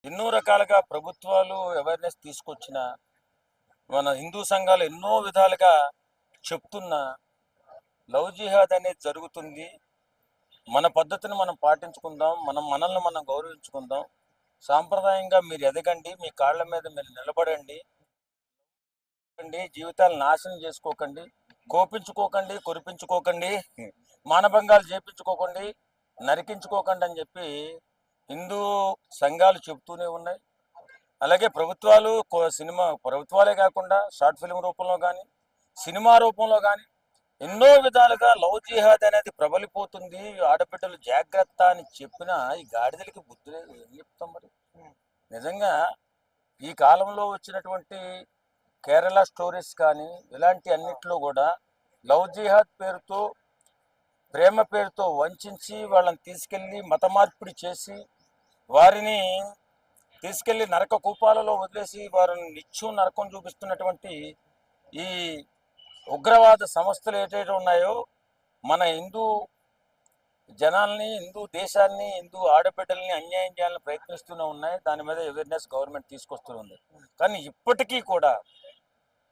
ఎన్నో రకాలుగా ప్రభుత్వాలు అవేర్నెస్ తీసుకొచ్చిన, మన హిందూ సంఘాలు ఎన్నో విధాలుగా చెప్తున్నా లవ్ జిహాద్ అనేది జరుగుతుంది. మన పద్ధతిని మనం పాటించుకుందాం, మనల్ని మనం గౌరవించుకుందాం. సాంప్రదాయంగా మీరు ఎదగండి, మీ కాళ్ళ మీద మీరు నిలబడండి, జీవితాలు నాశనం చేసుకోకండి, కోపించుకోకండి, కురిపించుకోకండి, మానభంగాలు చేపించుకోకండి, నరికించుకోకండి అని చెప్పి హిందూ సంఘాలు చెబుతూనే ఉన్నాయి. అలాగే ప్రభుత్వాలు ప్రభుత్వాలే కాకుండా షార్ట్ ఫిల్మ్ రూపంలో కానీ, సినిమా రూపంలో కానీ ఎన్నో విధాలుగా లవ్ జిహాద్ అనేది ప్రబలిపోతుంది, ఆడబిడ్డలు జాగ్రత్త అని చెప్పిన ఈ గాడిదలకి బుద్ధి లేదు. ఏం చెప్తాం మరి? నిజంగా ఈ కాలంలో వచ్చినటువంటి కేరళ స్టోరీస్ కానీ ఇలాంటి అన్నిట్లో కూడా లవ్ జిహాద్ పేరుతో, ప్రేమ పేరుతో వంచి వాళ్ళని తీసుకెళ్ళి మత మార్పిడి చేసి వారిని తీసుకెళ్లి నరక కూపాలలో వదిలేసి వారిని నిత్యం నరకం చూపిస్తున్నటువంటి ఈ ఉగ్రవాద సంస్థలు ఏదైతే ఉన్నాయో మన హిందూ జనాల్ని, హిందూ దేశాన్ని, హిందూ ఆడబిడ్డల్ని అన్యాయం చేయాలని ప్రయత్నిస్తూనే ఉన్నాయి. దాని మీద అవేర్నెస్ గవర్నమెంట్ తీసుకొస్తూ ఉంది. కానీ ఇప్పటికీ కూడా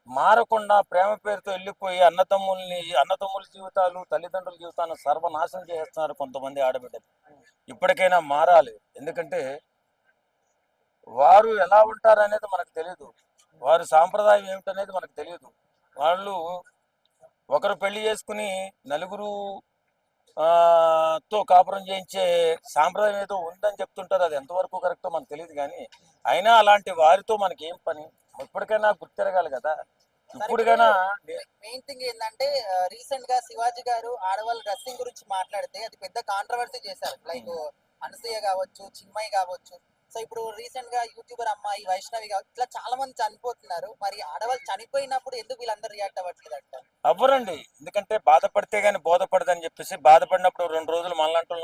మారకుండా ప్రేమ పేరుతో వెళ్ళిపోయి అన్నదమ్ముల జీవితాలు, తల్లిదండ్రుల జీవితాలను సర్వనాశనం చేస్తున్నారు కొంతమంది ఆడబిడ్డలు. ఇప్పటికైనా మారాలి. ఎందుకంటే వారు ఎలా ఉంటారు అనేది మనకు తెలియదు, వారి సాంప్రదాయం ఏమిటనేది మనకు తెలియదు. వాళ్ళు ఒకరు పెళ్లి చేసుకుని నలుగురు తో కాపురం చేయించే సాంప్రదాయం ఏదో ఉందని చెప్తుంటారు. అది ఎంతవరకు కరెక్టో మనకు తెలియదు. కానీ అయినా అలాంటి వారితో మనకి ఏం పని? ఇప్పటికైనా గుర్తిరగాలి కదా. ఇప్పుడుకైనా మెయిన్ థింగ్ ఏంటంటే రీసెంట్ గా శివాజీ గారు ఆడవాళ్ళ డ్రెస్సింగ్ గురించి మాట్లాడితే అది పెద్ద కాంట్రవర్సీ చేశారు. లైక్ అనసూయ కావచ్చు, చిన్మయి కావచ్చు. సో ఇప్పుడు రీసెంట్ గా యూట్యూబర్ అమ్మాయి వైష్ణవి కావచ్చు, ఇట్లా చాలా మంది చనిపోతున్నారు. మరి ఆడవాళ్ళు చనిపోయినప్పుడు ఎందుకు వీళ్ళందరూ రియాక్ట్ అవ్వట్లేదు అంట? అవ్వరండి. ఎందుకంటే బాధపడితే గానీ బోధపడదని చెప్పేసి, బాధపడినప్పుడు 2 రోజులు మనలాంటి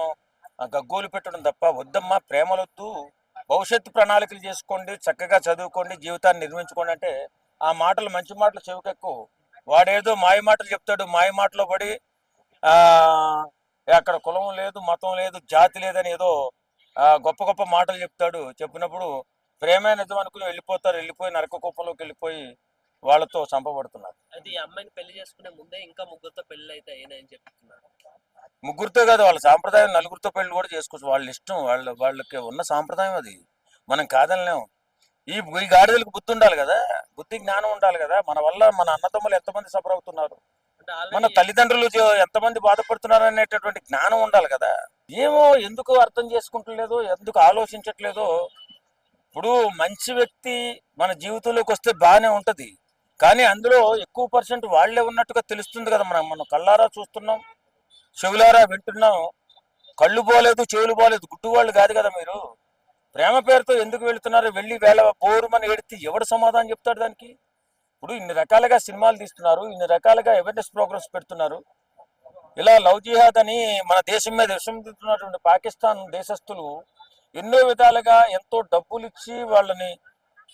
గగ్గోలు పెట్టడం తప్ప, వద్దమ్మా ప్రేమలొద్దు, భవిష్యత్తు ప్రణాళికలు చేసుకోండి, చక్కగా చదువుకోండి, జీవితాన్ని నిర్మించుకోండి అంటే ఆ మాటలు, మంచి మాటలు చెవికెక్కువ. వాడేదో మాయ మాటలు చెప్తాడు, మాయ మాటలో పడి అక్కడ కులం లేదు, మతం లేదు, జాతి లేదని ఏదో గొప్ప గొప్ప మాటలు చెప్తాడు. చెప్పినప్పుడు ప్రేమే నిజం అనుకుని వెళ్ళిపోతారు. వెళ్ళిపోయి నరక కుప్పంలోకి వెళ్ళిపోయి వాళ్ళతో చంపబడుతున్నారు. అయితే ఈ అమ్మాయిని పెళ్లి చేసుకునే ముందే ఇంకా ముగ్గురుతో పెళ్లి అయితే అయినాయని చెప్తున్నారు. ముగ్గురితో కాదు, వాళ్ళ సాంప్రదాయం నలుగురితో పెళ్లి కూడా చేసుకోవచ్చు. వాళ్ళ ఇష్టం, వాళ్ళకి ఉన్న సాంప్రదాయం అది, మనం కాదనలేము. ఈ గాడిదలకు బుద్ధి ఉండాలి కదా, బుద్ధి జ్ఞానం ఉండాలి కదా. మన వల్ల మన అన్నదమ్ములు ఎంతమంది సఫర్ అవుతున్నారు, మన తల్లిదండ్రులు ఎంతమంది బాధపడుతున్నారు అనేటటువంటి జ్ఞానం ఉండాలి కదా. ఏమో ఎందుకు అర్థం చేసుకుంటలేదో, ఎందుకు ఆలోచించట్లేదో. ఇప్పుడు మంచి వ్యక్తి మన జీవితంలోకి వస్తే బాగానే ఉంటది, కానీ అందులో ఎక్కువ పర్సెంట్ వాళ్లే ఉన్నట్టుగా తెలుస్తుంది కదా. మనం కళ్ళారా చూస్తున్నాం, చెవులారా వింటున్నాం. కళ్ళు పోలేదు, చెవులు పోలేదు, గుడ్డువాళ్ళు కాదు కదా మీరు. ప్రేమ పేరుతో ఎందుకు వెళుతున్నారు? వెళ్ళి వేళ బోరుమని ఎడితే ఎవడు సమాధానం చెప్తాడు దానికి? ఇప్పుడు ఇన్ని రకాలుగా సినిమాలు తీస్తున్నారు, ఇన్ని రకాలుగా అవేర్నెస్ ప్రోగ్రామ్స్ పెడుతున్నారు. ఇలా లవ్ జిహాద్ అని మన దేశం మీద విషం తింటున్నటువంటి పాకిస్తాన్ దేశస్తులు ఎన్నో విధాలుగా ఎంతో డబ్బులు ఇచ్చి వాళ్ళని,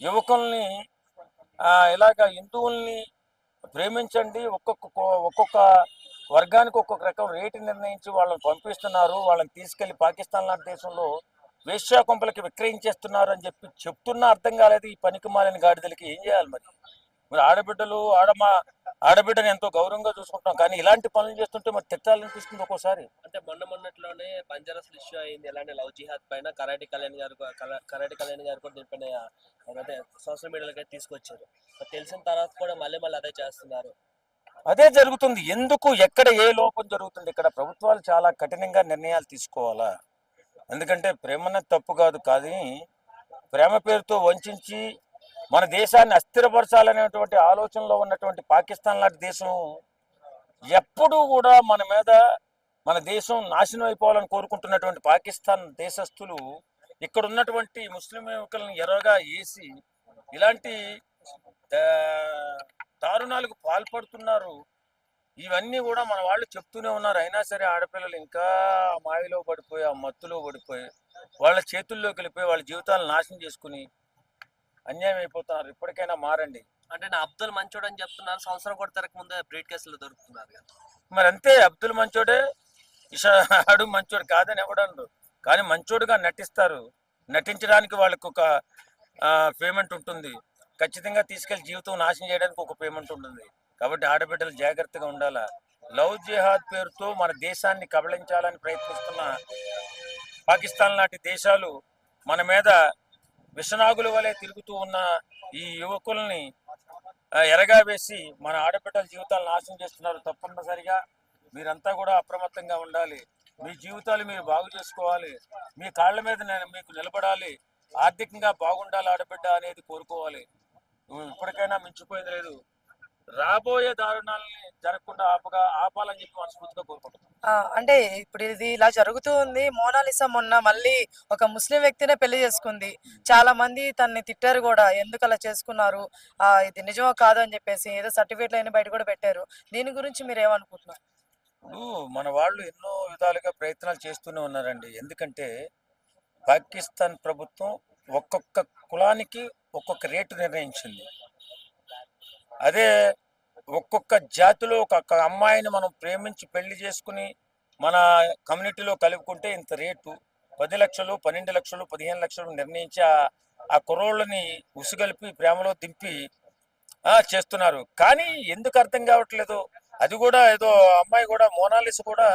యువకుల్ని ఇలాగ హిందువుల్ని ప్రేమించండి, ఒక్కొక్క వర్గానికి ఒక్కొక్క రకం రేటు నిర్ణయించి వాళ్ళని పంపిస్తున్నారు. వాళ్ళని తీసుకెళ్లి పాకిస్తాన్ లాంటి దేశంలో వేశ్యా కొంపలకి విక్రయించేస్తున్నారు అని చెప్తున్నా అర్థం కాలేదు ఈ పనికి మాలిన గాడిదలకి. ఏం చేయాలి మరి? ఆడబిడ్డని ఎంతో గౌరవంగా చూసుకుంటాం, కానీ ఇలాంటి పనులు చేస్తుంటే మరి తిట్టాలనిపిస్తుంది ఒక్కోసారి. అంటే మొన్నట్లోనే బంజారాస్ ఇష్యూ అయింది ఎలాంటి లవ్ జిహాద్ పైన. కరాటి కళ్యాణ్ గారు కూడా దీనిపైన అదే సోషల్ మీడియాలోకి తీసుకొచ్చారు. తెలిసిన తర్వాత కూడా మళ్ళీ అదే చేస్తున్నారు. అదే జరుగుతుంది. ఎందుకు, ఎక్కడ ఏ లోపం జరుగుతుంది? ఇక్కడ ప్రభుత్వాలు చాలా కఠినంగా నిర్ణయాలు తీసుకోవాలా. ఎందుకంటే ప్రేమనే తప్పు కాదు, కానీ ప్రేమ పేరుతో వంచి మన దేశాన్ని అస్థిరపరచాలనేటువంటి ఆలోచనలో ఉన్నటువంటి పాకిస్తాన్ లాంటి దేశం ఎప్పుడూ కూడా మన దేశం నాశనం అయిపోవాలని కోరుకుంటున్నటువంటి పాకిస్తాన్ దేశస్తులు ఇక్కడ ఉన్నటువంటి ముస్లిం యువకులను ఎర్రగా వేసి ఇలాంటి దారుణాలకు పాల్పడుతున్నారు. ఇవన్నీ కూడా మన వాళ్ళు చెప్తూనే ఉన్నారు. అయినా సరే ఆడపిల్లలు ఇంకా మాయలో పడిపోయి, ఆ మత్తులో పడిపోయి, వాళ్ళ చేతుల్లోకి వెళ్ళిపోయి వాళ్ళ జీవితాలను నాశనం చేసుకుని అన్యాయం అయిపోతున్నారు. ఇప్పటికైనా మారండి. అంటే నా అబ్దుల్ మంచోడు అని చెప్తున్నారు, సంవత్సరం కూడా తిరగక ముందే బ్రీడ్ కేసులు దొరుకుతున్నారు కదా. మరి అంతే, అబ్దుల్ మంచోడే, ఇషాడు మంచోడు కాదని ఎవడన్నారు, కానీ మంచోడుగా నటిస్తారు. నటించడానికి వాళ్ళకు ఒక పేమెంట్ ఉంటుంది, ఖచ్చితంగా తీసుకెళ్లి జీవితం నాశనం చేయడానికి ఒక పేమెంట్ ఉంటుంది. కాబట్టి ఆడబిడ్డలు జాగ్రత్తగా ఉండాలా. లవ్ జిహాద్ పేరుతో మన దేశాన్ని కబళించాలని ప్రయత్నిస్తున్న పాకిస్తాన్ లాంటి దేశాలు మన మీద విషనాగుల వలె తిరుగుతూ ఉన్న ఈ యువకుల్ని ఎరగా వేసి మన ఆడబిడ్డల జీవితాలు నాశనం చేస్తున్నారు. తప్పనిసరిగా మీరంతా కూడా అప్రమత్తంగా ఉండాలి. మీ జీవితాలు మీరు బాగు చేసుకోవాలి, మీ కాళ్ళ మీద మీకు నిలబడాలి, ఆర్థికంగా బాగుండాలి ఆడబిడ్డ అనేది కోరుకోవాలి. ఇప్పటికైనా మించిపోయింది లేదు. రాబోయే దారుణాలని జరగకుండా ఆపాలని చెప్పి మనస్ఫూర్తిగా కోరుకుంటున్నాను. అంటే ఇప్పుడు ఇది ఇలా జరుగుతూ ఉంది. మోనాలిసా మొన్న మళ్ళీ ఒక ముస్లిం వ్యక్తినే పెళ్లి చేసుకుంది. చాలా మంది తనని తిట్టారు కూడా, ఎందుకు అలా చేసుకున్నారు, ఇది నిజమో కాదు అని చెప్పేసి ఏదో సర్టిఫికేట్లు అయినా బయట కూడా పెట్టారు. దీని గురించి మీరు ఏమనుకుంటున్నారు? ఇప్పుడు మన వాళ్ళు ఎన్నో విధాలుగా ప్రయత్నాలు చేస్తూనే ఉన్నారండి. ఎందుకంటే పాకిస్తాన్ ప్రభుత్వం ఒక్కొక్క కులానికి ఒక్కొక్క రేటు నిర్ణయించింది. అదే ఒక్కొక్క జాతిలో ఒక్కొక్క అమ్మాయిని మనం ప్రేమించి పెళ్లి చేసుకుని మన కమ్యూనిటీలో కలుపుకుంటే ఇంత రేటు 10 లక్షలు, 12 లక్షలు, 15 లక్షలు నిర్ణయించి ఆ కుర్రోళ్ళని ఉసుగలిపి ప్రేమలో దింపి చేస్తున్నారు. కానీ ఎందుకు అర్థం కావట్లేదు. అది కూడా ఏదో అమ్మాయి కూడా మోనాలిసా కూడా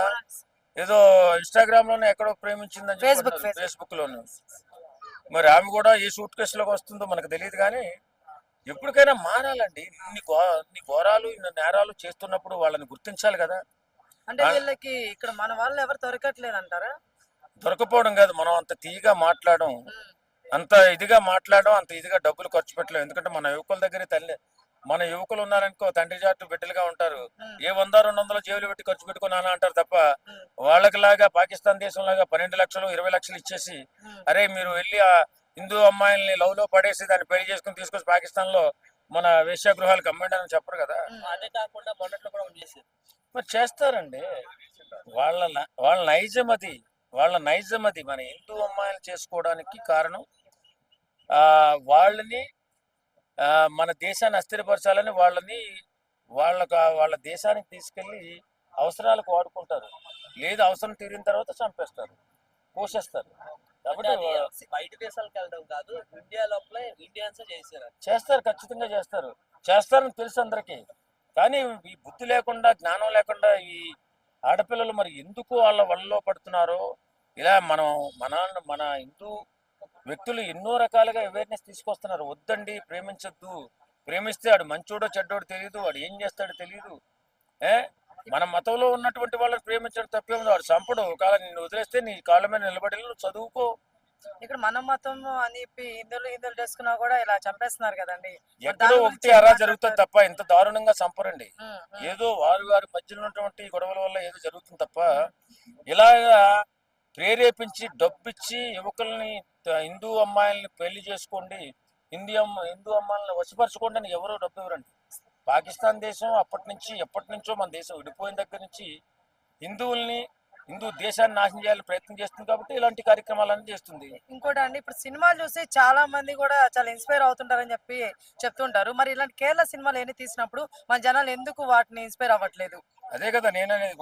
ఏదో ఇన్స్టాగ్రామ్ లోనే ఎక్కడో ప్రేమించిందని ఫేస్బుక్ లోను. మరి ఆమె కూడా ఏ సూట్ కేసులోకి వస్తుందో మనకు తెలియదు. కానీ ఎప్పటికైనా మారాలండి. ఇన్ని ఘోరాలు ఇన్ని నేరాలు చేస్తున్నప్పుడు వాళ్ళని గుర్తించాలి కదా. అంటే వీళ్ళకి ఇక్కడ మన వాళ్ళు ఎవరు దొరకట్లేదు అంటారా? దొరకపోవడం కాదు, మనం అంత తీయగా మాట్లాడడం, అంత ఇదిగా మాట్లాడడం, అంత ఇదిగా డబ్బులు ఖర్చు పెట్టలేము. ఎందుకంటే మన యువకుల దగ్గర మన యువకులు ఉన్నారనుకో తండ్రి జాటు బిడ్డలుగా ఉంటారు. ఏ 100-200 జేబులు పెట్టి ఖర్చు పెట్టుకున్నానా అంటారు తప్ప వాళ్ళకి లాగా పాకిస్తాన్ దేశం లాగా 12 లక్షలు 20 లక్షలు ఇచ్చేసి అరే మీరు వెళ్ళి ఆ హిందూ అమ్మాయిల్ని లవ్ లో పడేసి దాన్ని పెళ్లి చేసుకుని తీసుకొచ్చి పాకిస్తాన్ లో మన వేశ్యాగృహాలకు అమ్మండి అని చెప్పరు కదా. అదే కాకుండా మొన్నట్లో కూడా చేశారు. మరి చేస్తారండి. వాళ్ళ నైజం అది మన హిందూ అమ్మాయిలు చేసుకోవడానికి కారణం. వాళ్ళని మన దేశాన్ని అస్థిరపరచాలని వాళ్ళ దేశానికి తీసుకెళ్లి అవసరాలకు వాడుకుంటారు. లేదు అవసరం తీరిన తర్వాత చంపేస్తారు, పోషిస్తారు. కాబట్టి బయట దేశాలకు వెళ్ళడం కాదు, ఇండియా లోపల ఇండియన్స్ చేస్తారు, ఖచ్చితంగా చేస్తారని తెలుసు అందరికీ. కానీ ఈ బుద్ధి లేకుండా జ్ఞానం లేకుండా ఈ ఆడపిల్లలు మరి ఎందుకు వాళ్ళ వలలో పడుతున్నారో ఇలా మన హిందూ వ్యక్తులు ఎన్నో రకాలుగా అవేర్నెస్ తీసుకొస్తున్నారు. వద్దండి, ప్రేమించొద్దు, ప్రేమిస్తే వాడు మంచోడో చెడ్డోడో తెలియదు, వాడు ఏం చేస్తాడో తెలియదు. మన మతంలో ఉన్నటువంటి వాళ్ళని ప్రేమించడం తప్పే ఉంది. వాడు చంపడు, ఒకవేళ నిన్ను వదిలేస్తే నీ కాళ్ళ మీద నిలబడి నువ్వు చదువుకో. ఇక్కడ మన మతం అని చెప్పి హిందువులు చేసుకున్నా కూడా ఇలా చంపేస్తున్నారు కదండి. ఎక్కడో ఒకటి అలా జరుగుతుంది తప్ప ఇంత దారుణంగా చంపరండి. ఏదో వారి మధ్యలో ఉన్నటువంటి గొడవల వల్ల ఏదో జరుగుతుంది తప్ప ఇలాగా ప్రేరేపించి డబ్బిచ్చి యువకుల్ని హిందూ అమ్మాయిల్ని పెళ్లి చేసుకోండి, హిందూ అమ్మాయిల్ని వశపరచుకోండి అని ఎవరో డబ్బు ఇవ్వరండి. పాకిస్తాన్ దేశం ఎప్పటి నుంచో మన దేశం విడిపోయిన దగ్గర నుంచి హిందూ దేశాన్ని నాశనం చేయాలని ప్రయత్నం చేస్తుంది. కాబట్టి ఇలాంటి కార్యక్రమాలన్నీ చేస్తుంది. ఇంకోటి అండి, ఇప్పుడు సినిమాలు చూసి చాలా మంది కూడా చాలా ఇన్స్పైర్ అవుతుంటారని చెప్తుంటారు. మరి ఇలాంటి కేరళ సినిమాలు ఎన్ని తీసినప్పుడు మన జనాలు ఎందుకు వాటిని ఇన్స్పైర్ అవ్వట్లేదు? అదే కదా నేను అనేది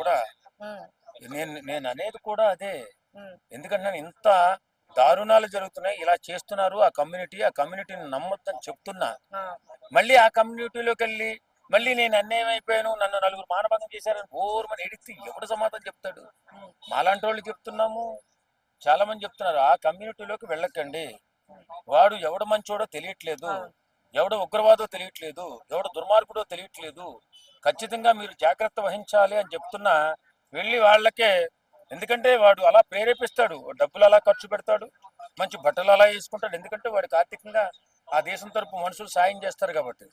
కూడా అదే. ఎందుకంటే ఇంత దారుణాలు జరుగుతున్నాయి, ఇలా చేస్తున్నారు ఆ కమ్యూనిటీని నమ్మొద్దని చెప్తున్నా. మళ్ళీ ఆ కమ్యూనిటీలోకి వెళ్ళి మళ్ళీ నేను అన్యాయం అయిపోయాను, నన్ను నలుగురు మానభంగం చేశారని ఓర్మని ఎడితే ఎవడు సమాధానం చెప్తాడు? మాలాంటి వాళ్ళు చెప్తున్నాము, చాలా మంది చెప్తున్నారు ఆ కమ్యూనిటీలోకి వెళ్ళకండి. వాడు ఎవడు మంచోడో తెలియట్లేదు, ఎవడు ఉగ్రవాదో తెలియట్లేదు, ఎవడు దుర్మార్గుడో తెలియట్లేదు. ఖచ్చితంగా మీరు జాగ్రత్త వహించాలి అని చెప్తున్నా. వెళ్ళి వాళ్ళకే, ఎందుకంటే వాడు అలా ప్రేరేపిస్తాడు, డబ్బులు అలా ఖర్చు పెడతాడు, మంచి బట్టలు అలా వేసుకుంటాడు. ఎందుకంటే వాడికి ఆర్థికంగా ఆ దేశం తరపు మనుషులు సాయం చేస్తారు కాబట్టి.